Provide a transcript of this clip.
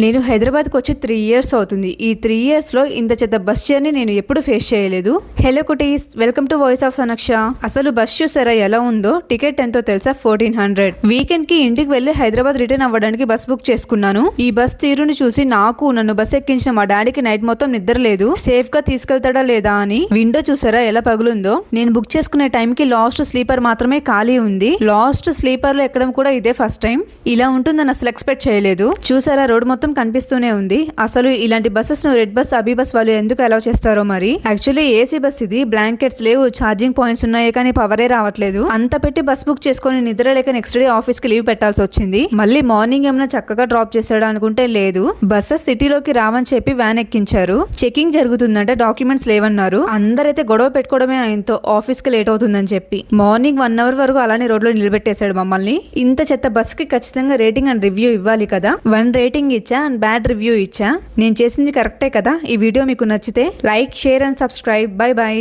నేను హైదరాబాద్కి వచ్చి 3 years అవుతుంది. ఈ 3 yearsలో ఇంత చెత్త బస్ జర్నీ నేను ఎప్పుడు ఫేస్ చేయలేదు. Hello cuties, welcome to voice of Sanaksha. అసలు బస్ చూసారా ఎలా ఉందో? టికెట్ ఎంతో తెలుసా? 1400. వీకెండ్ కి ఇంటికి వెళ్లి హైదరాబాద్ రిటర్న్ అవ్వడానికి బస్ బుక్ చేసుకున్నాను. ఈ బస్ తీరుని చూసి నన్ను బస్ ఎక్కించిన మా డాడీకి నైట్ మొత్తం నిద్ర లేదు. సేఫ్ గా తీసుకెళ్తాడా లేదా అని. విండో చూసారా ఎలా పగులుందో? నేను బుక్ చేసుకునే టైంకి లాస్ట్ స్లీపర్ మాత్రమే ఖాళీ ఉంది. లాస్ట్ స్లీపర్ లో ఎక్కడం కూడా ఇదే ఫస్ట్ టైం. ఇలా ఉంటుందని అసలు ఎక్స్పెక్ట్ చేయలేదు. చూసారా రోడ్ మొత్తం కనిపిస్తూనే ఉంది. అసలు ఇలాంటి బస్సెస్ ను రెడ్ బస్, అబీ బస్ వాళ్ళు ఎందుకు అలౌ చేస్తారో మరి. యాక్చువల్లీ ఏసీ బస్ ఇది. బ్లాంకెట్స్ లేవు, ఛార్జింగ్ పాయింట్స్ ఉన్నాయి, కానీ పవరే రావట్లేదు. అంత పెట్టి బస్ బుక్ చేసుకుని నిద్ర లేక నెక్స్ట్ డే ఆఫీస్ కి లీవ్ పెట్టాల్సి వచ్చింది. మళ్ళీ మార్నింగ్ ఏమైనా చక్కగా డ్రాప్ చేశాడు అనుకుంటే లేదు. బస్సెస్ సిటీలోకి రావని చెప్పి వ్యాన్ ఎక్కించారు. చెకింగ్ జరుగుతుందంటే డాక్యుమెంట్స్ లేవన్నారు. అందరైతే గొడవ పెట్టుకోవడమే ఆయనతో ఆఫీస్ కి లేట్ అవుతుందని చెప్పి. మార్నింగ్ 1 hour వరకు అలానే రోడ్ లో నిలబెట్టేశాడు మమ్మల్ని. ఇంత చెత్త బస్ కి ఖచ్చితంగా రేటింగ్ అండ్ రివ్యూ ఇవ్వాలి కదా. 1 రేటింగ్ ఇచ్చా అండ్ బ్యాడ్ రివ్యూ ఇచ్చా. నేను చేసింది కరెక్టే కదా. ఈ వీడియో మీకు నచ్చితే like, share and subscribe. By by.